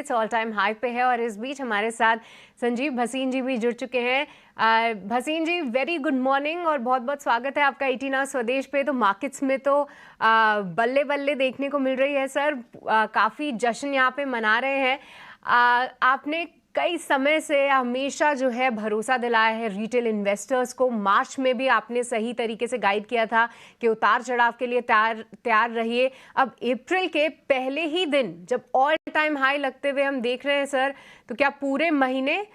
All time high पे है और इस बीच हमारे साथ संजीव भसीन जी भी जुड़ चुके हैं। भसीन जी, वेरी गुड मॉर्निंग और बहुत बहुत स्वागत है आपका 18 आवर्स स्वदेश पे। तो मार्केट्स में तो बल्ले बल्ले देखने को मिल रही है सर, काफ़ी जश्न यहाँ पे मना रहे हैं। आपने कई समय से हमेशा जो है भरोसा दिलाया है रिटेल इन्वेस्टर्स को। मार्च में भी आपने सही तरीके से गाइड किया था कि उतार चढ़ाव के लिए तैयार रहिए। अब अप्रैल के पहले ही दिन जब ऑल टाइम हाई लगते हुए हम देख रहे हैं सर, तो क्या पूरे महीने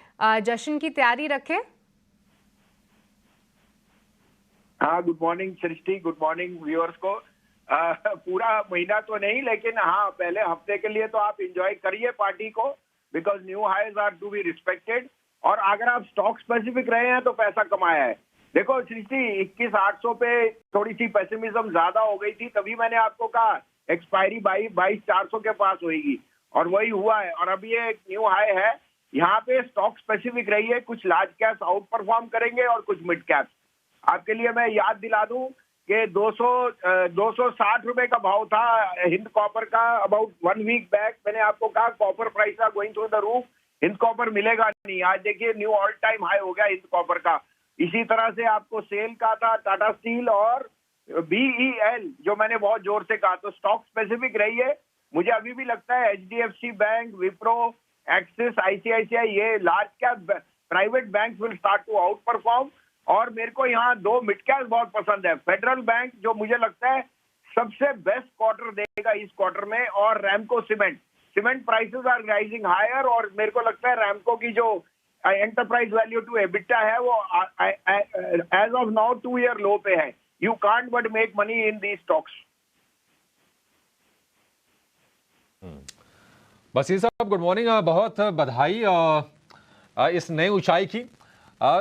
जश्न की तैयारी रखें? हाँ, गुड मॉर्निंग सृष्टि, गुड मॉर्निंग व्यूअर्स को। पूरा महीना तो नहीं, लेकिन हाँ, पहले हफ्ते के लिए तो आप एंजॉय करिए पार्टी को, because new highs are to be respected. और अगर आप स्टॉक स्पेसिफिक रहे हैं तो पैसा कमाया है। देखो सृष्टि, 21,800 पे थोड़ी सी पेसिमिज्म ज्यादा हो गई थी, तभी मैंने आपको कहा एक्सपायरी 22,400 के पास होगी, और वही हुआ है। और अब ये एक न्यू हाई है। यहाँ पे स्टॉक स्पेसिफिक रही है, कुछ लार्ज कैप्स आउट परफॉर्म करेंगे और कुछ मिड कैप्स। आपके लिए मैं याद दिला दूं कि 260 रुपए का भाव था हिंद कॉपर का अबाउट 1 वीक बैक। मैंने आपको कहा copper prices are going through the roof, Hind copper मिलेगा नहीं। आज देखिए न्यू ऑल टाइम हाई हो गया हिंद कॉपर का। इसी तरह से आपको सेल का था टाटा स्टील और BEL, जो मैंने बहुत जोर से कहा। तो स्टॉक स्पेसिफिक रही है। मुझे अभी भी लगता है HDFC bank, Wipro, Axis, ICICI, ये large cap private bank will start to outperform. और मेरे को यहाँ 2 मिड कैप बहुत पसंद है। फेडरल बैंक, जो मुझे लगता है सबसे बेस्ट क्वार्टर देगा इस क्वार्टर में, और Ramco cement prices are rising higher. और मेरे को लगता है रैमको की जो एंटरप्राइज वैल्यू टू एबिटा है वो as of now 2 year low पे है। You can't but make money in these stocks. Basir साहब, गुड मॉर्निंग, बहुत बधाई इस नई ऊंचाई की।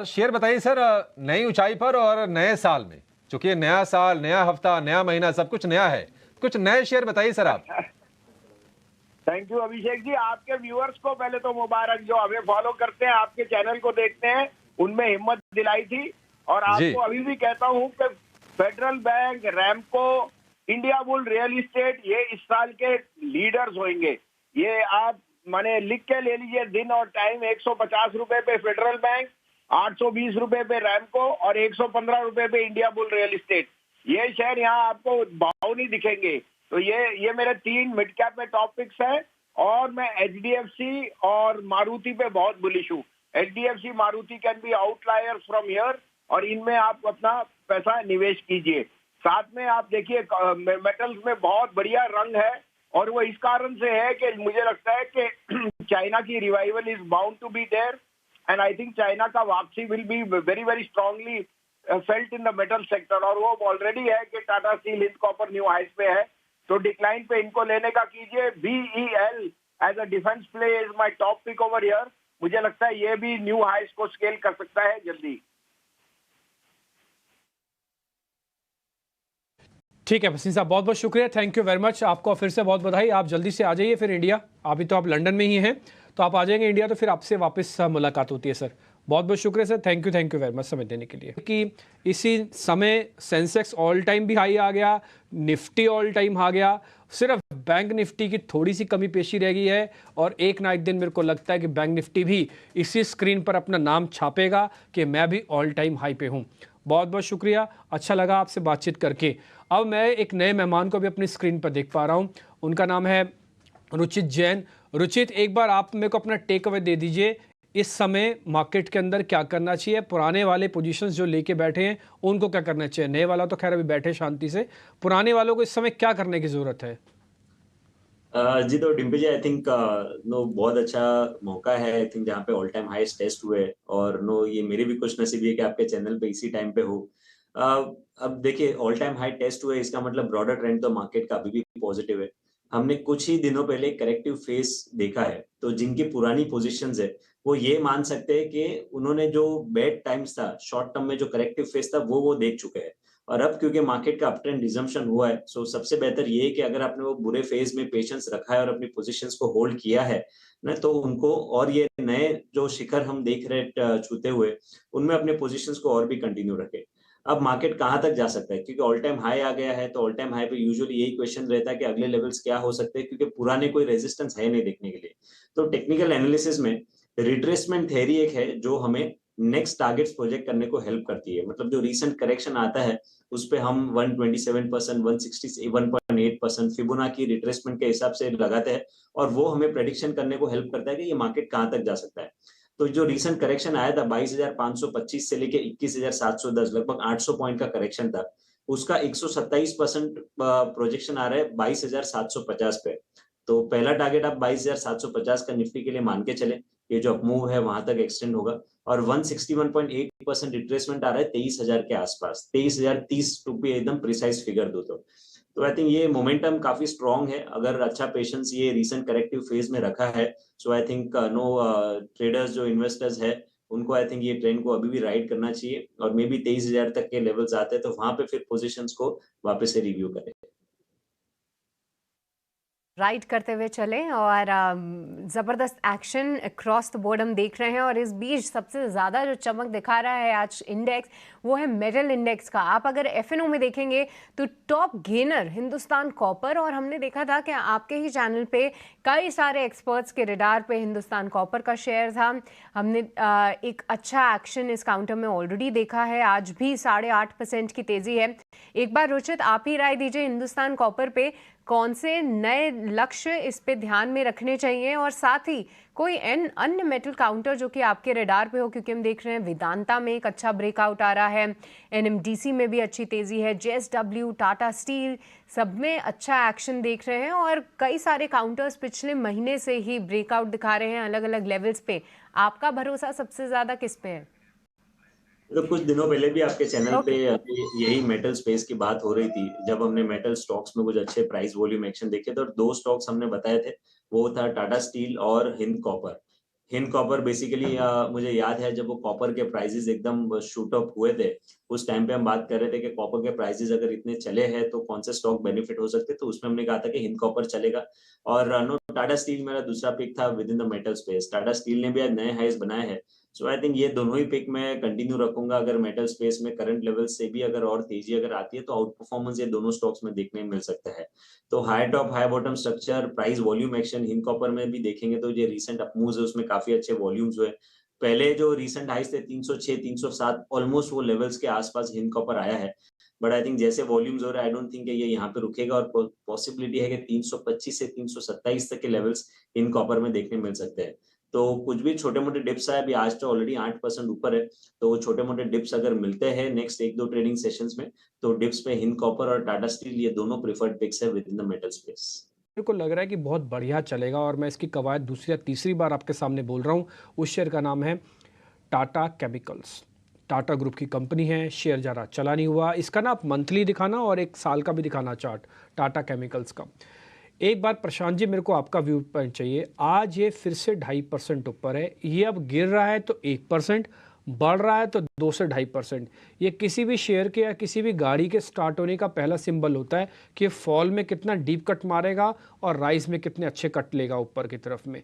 शेयर बताइए सर, नई ऊंचाई पर और नए साल में, चूंकि नया साल, नया हफ्ता, नया महीना, सब कुछ नया है, कुछ नए शेयर बताइए सर आप। Thank you Abhishek ji. आपके व्यूअर्स को पहले तो मुबारक, जो हमें फॉलो करते हैं, आपके चैनल को देखते हैं, उनमें हिम्मत दिलाई थी। और आपको अभी भी कहता हूं कि federal bank, Ramco, India bull real estate, ये इस साल के लीडर्स होंगे। ये आप माने लिख के ले लीजिए दिन और टाइम। 150 रुपए पे फेडरल बैंक, 820 रुपए पे रैमको और 115 रुपए पे इंडिया बुल रियल एस्टेट। ये शेयर यहाँ आपको भाव नहीं दिखेंगे। तो ये मेरे 3 मिड कैप में टॉप पिक्स है। और मैं HDFC और मारुति पे बहुत बुलिश हूँ। HDFC, Maruti can be outliers from here, और इनमें आप अपना पैसा निवेश कीजिए। साथ में आप देखिए मेटल्स में बहुत बढ़िया रंग है, और वो इस कारण से है कि मुझे लगता है कि चाइना की revival is bound to be there, and I think China का वापसी will be very very strongly felt in the metal sector. और वो ऑलरेडी है कि Tata steel, Hind copper new highs पे है, तो डिक्लाइन पे इनको लेने का कीजिए। BEL as a defence play is my top pick over here. मुझे लगता है ये भी न्यू हाइस को स्केल कर सकता है जल्दी। ठीक है भसीन साहब, बहुत बहुत शुक्रिया, थैंक यू वेरी मच। आपको फिर से बहुत बधाई। आप जल्दी से आ जाइए फिर इंडिया। अभी तो आप लंदन में ही हैं, तो आप आ जाएंगे इंडिया तो फिर आपसे वापस मुलाकात होती है सर। बहुत बहुत शुक्रिया sir, thank you very much समय देने के लिए। कि इसी समय सेंसेक्स ऑल टाइम भी हाई आ गया, निफ्टी ऑल टाइम आ गया, सिर्फ बैंक निफ्टी की थोड़ी सी कमी पेशी रह गई है। और एक ना एक दिन मेरे को लगता है कि बैंक निफ्टी भी इसी स्क्रीन पर अपना नाम छापेगा कि मैं भी ऑल टाइम हाई पे हूँ। बहुत बहुत शुक्रिया, अच्छा लगा आपसे बातचीत करके। अब मैं एक नए मेहमान को भी अपनी स्क्रीन पर देख पा रहा हूँ, उनका नाम है रुचित जैन। रुचित, एक बार आप मेरे को अपना टेक अवे दे दीजिए, इस समय मार्केट के अंदर क्या करना चाहिए? पुराने वाले पोजीशंस जो लेके बैठे हैं उनको क्या करना चाहिए? नए वाला तो खैर अभी बैठे शांति से, पुराने वालों को इस समय क्या करने की जरूरत है? जी तो डिम्पी जी, आई थिंक नो बहुत अच्छा मौका है, आई थिंक जहाँ पे ऑल टाइम हाईएस्ट टेस्ट हुए। और नो ये मेरी भी खुश नसीबी है कि आपके चैनल पे इसी टाइम पे हो। अब देखिए ऑल टाइम हाई टेस्ट हुए, इसका मतलब ब्रॉडर ट्रेंड तो मार्केट का अभी भी पॉजिटिव है। हमने कुछ ही दिनों पहले करेक्टिव फेस देखा है, तो जिनकी पुरानी पोजीशंस है वो ये मान सकते हैं कि उन्होंने जो बैड टाइम्स था, शॉर्ट टर्म में जो करेक्टिव फेस था वो देख चुके हैं। और अब क्योंकि मार्केट का अपट्रेंड रिजम्पशन हुआ है, सो सबसे बेहतर ये है कि अगर आपने वो बुरे फेज में पेशेंस रखा है और अपनी पोजीशंस को होल्ड किया है ना, तो उनको और ये नए जो शिखर हम देख रहे छूते हुए, उनमें अपने पोजीशंस को और भी कंटिन्यू रखें। अब मार्केट कहाँ तक जा सकता है, क्योंकि ऑल टाइम हाई आ गया है, तो ऑल टाइम हाई पे यूजुअली यही क्वेश्चन रहता है कि अगले लेवल्स क्या हो सकते हैं, क्योंकि पुराने कोई रेजिस्टेंस है नहीं देखने के लिए। तो टेक्निकल एनालिसिस में रिट्रेसमेंट थ्योरी एक है जो हमें नेक्स्ट टारगेट्स प्रोजेक्ट करने को हेल्प करती है। मतलब जो रीसेंट करेक्शन आता है उस पे हम 127%, 161.8% फिबोनाची रिट्रेसमेंट के हिसाब से लगाते हैं और वो हमें प्रेडिक्शन करने को हेल्प करता है कि ये मार्केट कहाँ तक जा सकता है। तो जो रीसेंट करेक्शन आया था 22,525 से लेके 21,710, लगभग 800 पॉइंट का करेक्शन था, उसका 127% प्रोजेक्शन आ रहा है 22,750 पे। तो पहला टारगेट आप 22,750 का निफ्टी के लिए मान के चले, ये जो अपमूव है वहां तक एक्सटेंड होगा। और 161.8% रिट्रेसमेंट आ रहा है 23,000 के आसपास, 23,030 टू बी एकदम प्रिसाइज फिगर दो तो आई थिंक ये मोमेंटम काफी स्ट्रॉन्ग है। अगर अच्छा पेशेंस ये रीसेंट करेक्टिव फेज में रखा है, सो आई थिंक नो ट्रेडर्स जो इन्वेस्टर्स है उनको आई थिंक ये ट्रेंड को अभी भी राइड करना चाहिए और मे बी 23,000 तक के लेवल्स आते हैं तो वहां पे फिर पोजीशंस को वापस से रिव्यू करें। राइड करते हुए चले और ज़बरदस्त एक्शन अक्रॉस द बोर्ड हम देख रहे हैं। और इस बीच सबसे ज़्यादा जो चमक दिखा रहा है आज इंडेक्स वो है मेटल इंडेक्स का। आप अगर एफएनओ में देखेंगे तो टॉप गेनर हिंदुस्तान कॉपर, और हमने देखा था कि आपके ही चैनल पे कई सारे एक्सपर्ट्स के रडार पे हिंदुस्तान कॉपर का शेयर था। हमने एक अच्छा एक्शन इस काउंटर में ऑलरेडी देखा है, आज भी 8.5% की तेज़ी है। एक बार रुचित आप ही राय दीजिए, हिंदुस्तान कॉपर पे कौन से नए लक्ष्य इस पे ध्यान में रखने चाहिए, और साथ ही कोई अन्य मेटल काउंटर जो कि आपके रडार पे हो, क्योंकि हम देख रहे हैं वेदांता में एक अच्छा ब्रेकआउट आ रहा है, एनएमडीसी में भी अच्छी तेजी है, जेएसडब्ल्यू, टाटा स्टील सब में अच्छा एक्शन देख रहे हैं और कई सारे काउंटर्स पिछले महीने से ही ब्रेकआउट दिखा रहे हैं अलग अलग लेवल्स पे। आपका भरोसा सबसे ज्यादा किस पे है? तो कुछ दिनों पहले भी आपके चैनल पे यही मेटल स्पेस की बात हो रही थी, जब हमने मेटल स्टॉक्स में कुछ अच्छे प्राइस वॉल्यूम एक्शन देखे थे और दो स्टॉक्स हमने बताए थे, वो था टाटा स्टील और Hind copper. Hind copper basically मुझे याद है जब वो कॉपर के प्राइसेस एकदम शूट अप हुए थे, उस टाइम पे हम बात कर रहे थे कि कॉपर के प्राइसेस अगर इतने चले हैं तो कौन से स्टॉक बेनिफिट हो सकते, तो उसमें हमने कहा था कि हिंद कॉपर चलेगा। और टाटा स्टील मेरा दूसरा पिक था with in the metal space. Tata steel ने भी आज नए हाईज बनाए हैं, सो आई थिंक ये दोनों ही पिक मैं कंटिन्यू रखूंगा। अगर मेटल स्पेस में करंट लेवल से भी अगर और तेजी अगर आती है तो आउट परफॉर्मेंस ये दोनों स्टॉक्स में देखने मिल सकता है। तो high top high bottom structure price volume action Hind copper में भी देखेंगे तो ये रिसेंट अपमूव्स है उसमें काफी अच्छे वॉल्यूम्स हुए। पहले जो रिसेंट हाइस थे 306 307 ऑलमोस्ट वो लेवल्स के आसपास हिंद कॉपर आया है, बट आई थिंक जैसे वॉल्यूम्स हो रहे हैं आई डोंट थिंक ये यहाँ पे रुकेगा और पॉसिबिलिटी है कि 325 से 327 तक के लेवल्स हिंद कॉपर में देखने मिल सकते हैं। तो कुछ भी छोटे मोटे डिप्स है, अभी आज तो ऑलरेडी 8% ऊपर है, तो छोटे मोटे डिप्स अगर मिलते हैं नेक्स्ट एक दो ट्रेडिंग सेशंस में तो डिप्स पे हिंद कॉपर और टाटा स्टील ये दोनों प्रेफर्ड पिक्स है with in the metal space. मेरे को लग रहा है कि बहुत बढ़िया चलेगा और मैं इसकी कवायद दूसरी या तीसरी बार आपके सामने बोल रहा हूँ। उस शेयर का नाम है टाटा केमिकल्स। टाटा ग्रुप की कंपनी है, शेयर ज़्यादा चला नहीं हुआ। इसका ना आप मंथली दिखाना और एक साल का भी दिखाना चार्ट टाटा केमिकल्स का। एक बार प्रशांत जी मेरे को आपका व्यू पॉइंट चाहिए। आज ये फिर से 2.5% ऊपर है, ये अब गिर रहा है तो 1%, बढ़ रहा है तो 2 से 2.5%। ये किसी भी शेयर के या किसी भी गाड़ी के स्टार्ट होने का पहला सिंबल होता है कि फॉल में कितना डीप कट मारेगा और राइज में कितने अच्छे कट लेगा ऊपर की तरफ में।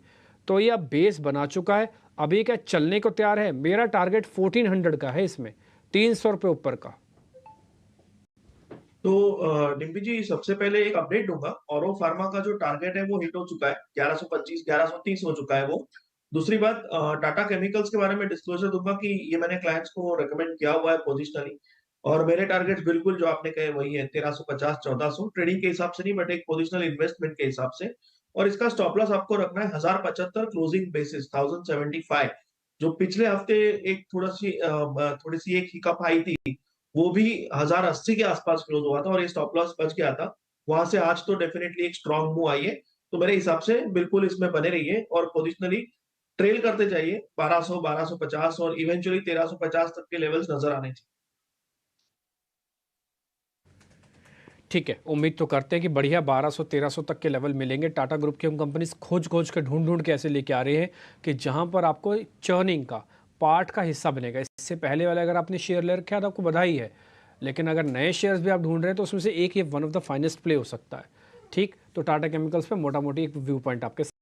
तो ये अब बेस बना चुका है, अभी क्या चलने को तैयार है। मेरा टारगेट 1400 का है, इसमें 300 रुपये ऊपर का। तो डिम्पी जी सबसे पहले एक अपडेट दूंगा, औरो फार्मा का जो टारगेट है वो हिट हो चुका है, 1125 1130 हो चुका है वो। दूसरी बात टाटा केमिकल्स के बारे में डिस्क्लोजर दूंगा कि ये मैंने क्लाइंट्स को रेकमेंड किया हुआ है पोजिशनली, और मेरे टारगेट्स बिल्कुल जो आपने कहे वही है 1350 1400 ट्रेडिंग के हिसाब से नहीं बट एक पोजिशनल इन्वेस्टमेंट के हिसाब से। और इसका स्टॉप लॉस आपको रखना है 1075 क्लोजिंग बेसिस 1075, जो पिछले हफ्ते एक थोड़ी सी एक हिकअप आई थी, वो भी 1080 के आसपास क्लोज हुआ था और ये स्टॉप लॉस बच गया था वहां से। आज तो डेफिनेटली एक स्ट्रॉन्ग मूव आई है, तो मेरे हिसाब से बिल्कुल इसमें बने रहिए और पोजिशनली ट्रेल करते जाइए 1200 1250 और इवेंचुअली 1350 तक के लेवल्स नजर आने चाहिए। ठीक है, उम्मीद तो करते हैं कि बढ़िया 1200-1300 तक के लेवल मिलेंगे। टाटा ग्रुप की हम कंपनीज खोज के ढूंढ के ऐसे लेके आ रहे हैं कि जहां पर आपको चर्निंग का पार्ट का हिस्सा बनेगा। इससे पहले वाले अगर आपने शेयर ले रखा है तो आपको बधाई है, लेकिन अगर नए शेयर्स भी आप ढूंढ रहे हैं तो उसमें से एक ये one of the finest play हो सकता है। ठीक, तो टाटा केमिकल्स पे मोटा मोटी एक व्यू पॉइंट आपके